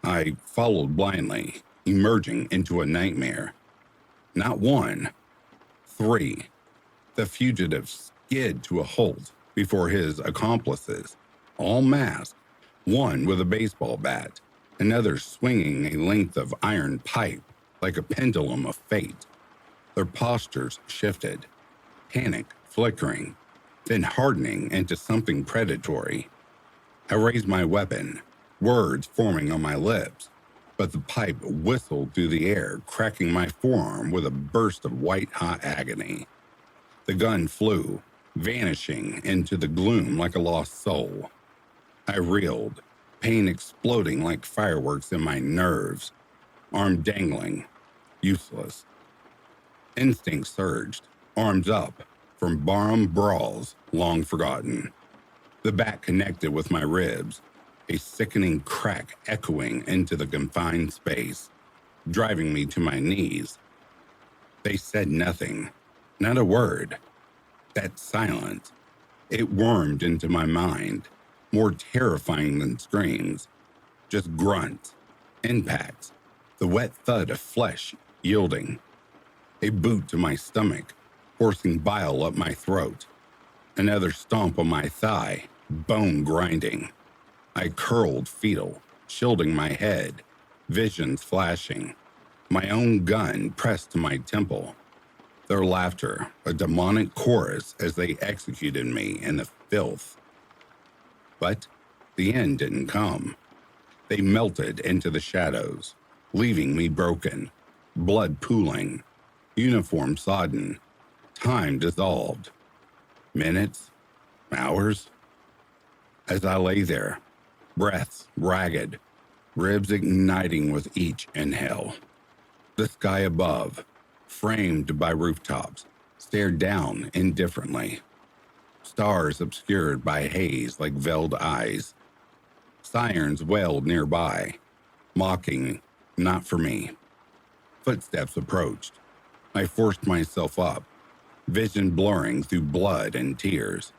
I followed blindly, emerging into a nightmare. Not one, 3. The fugitive skid to a halt before his accomplices, all masked, one with a baseball bat, another swinging a length of iron pipe like a pendulum of fate. Their postures shifted, panic flickering, then hardening into something predatory. I raised my weapon, words forming on my lips, but the pipe whistled through the air, cracking my forearm with a burst of white-hot agony. The gun flew, vanishing into the gloom like a lost soul. I reeled, pain exploding like fireworks in my nerves, arm dangling, useless. Instinct surged, arms up, from barroom brawls long forgotten. The back connected with my ribs, a sickening crack echoing into the confined space, driving me to my knees. They said nothing, not a word. That silence, it wormed into my mind, more terrifying than screams. Just grunts, impacts, the wet thud of flesh yielding. A boot to my stomach, forcing bile up my throat. Another stomp on my thigh, bone grinding. I curled fetal, shielding my head, visions flashing. My own gun pressed to my temple. Their laughter, a demonic chorus as they executed me in the filth. But the end didn't come. They melted into the shadows, leaving me broken, blood pooling, uniform sodden, time dissolved. Minutes, hours. As I lay there, breaths ragged, ribs igniting with each inhale. The sky above, framed by rooftops, stared down indifferently. Stars obscured by haze like veiled eyes. Sirens wailed nearby, mocking, not for me. Footsteps approached. I forced myself up, vision blurring through blood and tears.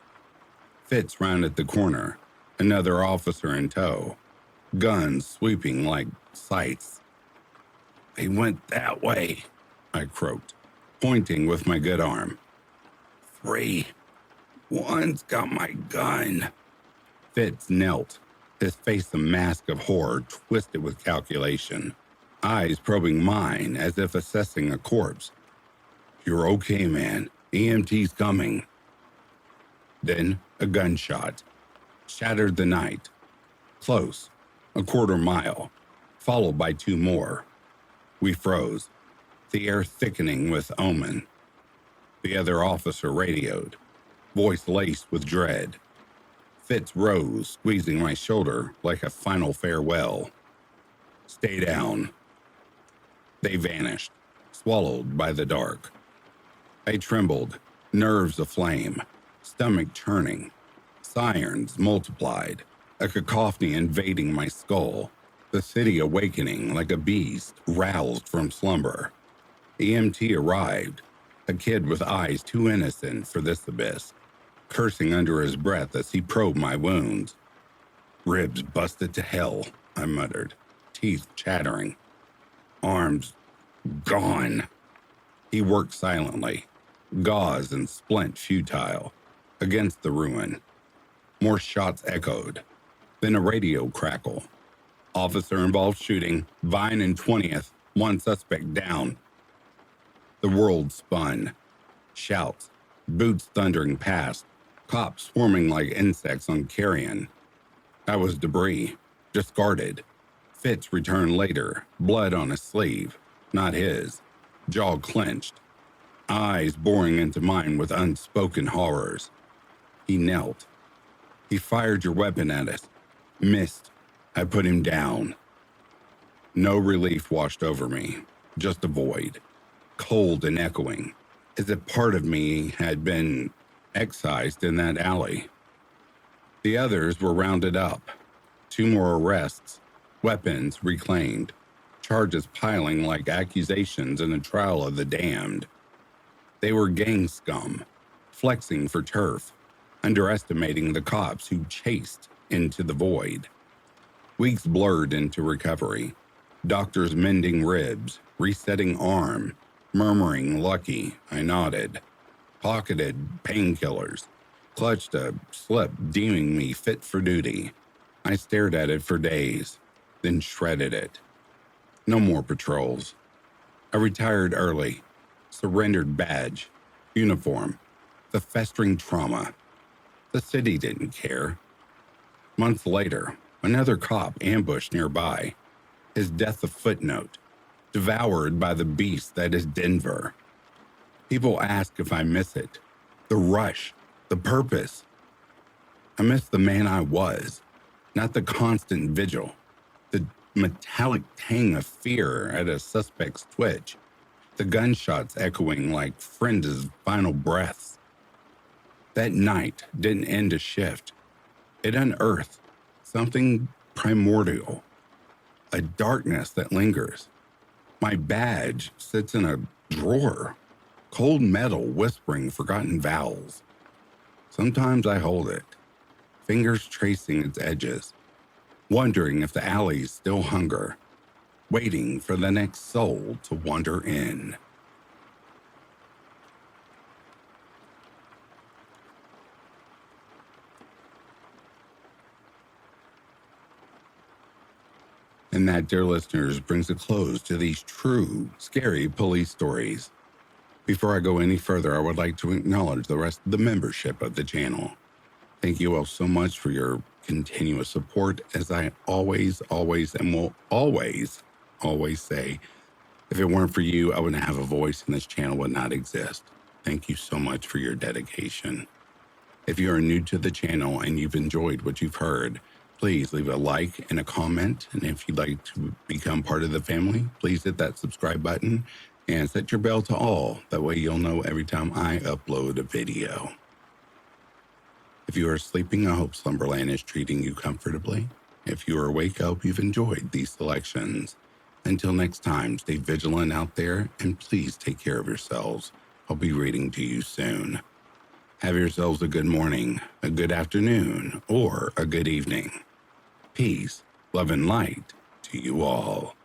Fitz rounded the corner, another officer in tow, guns sweeping like scythes. "They went that way," I croaked, pointing with my good arm. 3. One's got my gun. Fitz knelt, his face a mask of horror twisted with calculation, eyes probing mine as if assessing a corpse. "You're okay, man. EMT's coming." Then a gunshot shattered the night. Close, a quarter mile, followed by two more. We froze, the air thickening with omen. The other officer radioed, voice laced with dread. Fitz rose, squeezing my shoulder like a final farewell. "Stay down." They vanished, swallowed by the dark. I trembled, nerves aflame, stomach churning, sirens multiplied, a cacophony invading my skull, the city awakening like a beast roused from slumber. EMT arrived, a kid with eyes too innocent for this abyss, cursing under his breath as he probed my wounds. "Ribs busted to hell," I muttered, teeth chattering. "Arms gone." He worked silently, gauze and splint futile, against the ruin. More shots echoed, then a radio crackle. "Officer involved shooting, Vine and 20th, one suspect down." The world spun. Shouts, boots thundering past, cops swarming like insects on carrion. I was debris, discarded. Fitz returned later, blood on his sleeve, not his, jaw clenched, eyes boring into mine with unspoken horrors. He knelt. "He fired your weapon at us. Missed. I put him down." No relief washed over me, just a void, cold and echoing, as if part of me had been excised in that alley. The others were rounded up. 2 more arrests, weapons reclaimed, charges piling like accusations in a trial of the damned. They were gang scum, flexing for turf, underestimating the cops who chased into the void. Weeks blurred into recovery, doctors mending ribs, resetting arm, murmuring lucky. I nodded. Pocketed painkillers, clutched a slip deeming me fit for duty. I stared at it for days, then shredded it. No more patrols. I retired early, surrendered badge, uniform, the festering trauma. The city didn't care. Months later, another cop ambushed nearby, his death a footnote, devoured by the beast that is Denver. People ask if I miss it, the rush, the purpose. I miss the man I was, not the constant vigil, the metallic tang of fear at a suspect's twitch, the gunshots echoing like friends' final breaths. That night didn't end a shift. It unearthed something primordial, a darkness that lingers. My badge sits in a drawer, cold metal whispering forgotten vowels. Sometimes I hold it, fingers tracing its edges, wondering if the alleys still hunger, waiting for the next soul to wander in. And that, dear listeners, brings a close to these true, scary police stories. Before I go any further, I would like to acknowledge the rest of the membership of the channel. Thank you all so much for your continuous support, as I always, and will always say, if it weren't for you, I wouldn't have a voice and this channel would not exist. Thank you so much for your dedication. If you are new to the channel and you've enjoyed what you've heard, please leave a like and a comment. And if you'd like to become part of the family, please hit that subscribe button and set your bell to all. That way you'll know every time I upload a video. If you are sleeping, I hope Slumberland is treating you comfortably. If you are awake, I hope you've enjoyed these selections. Until next time, stay vigilant out there and please take care of yourselves. I'll be reading to you soon. Have yourselves a good morning, a good afternoon, or a good evening. Peace, love, and light to you all.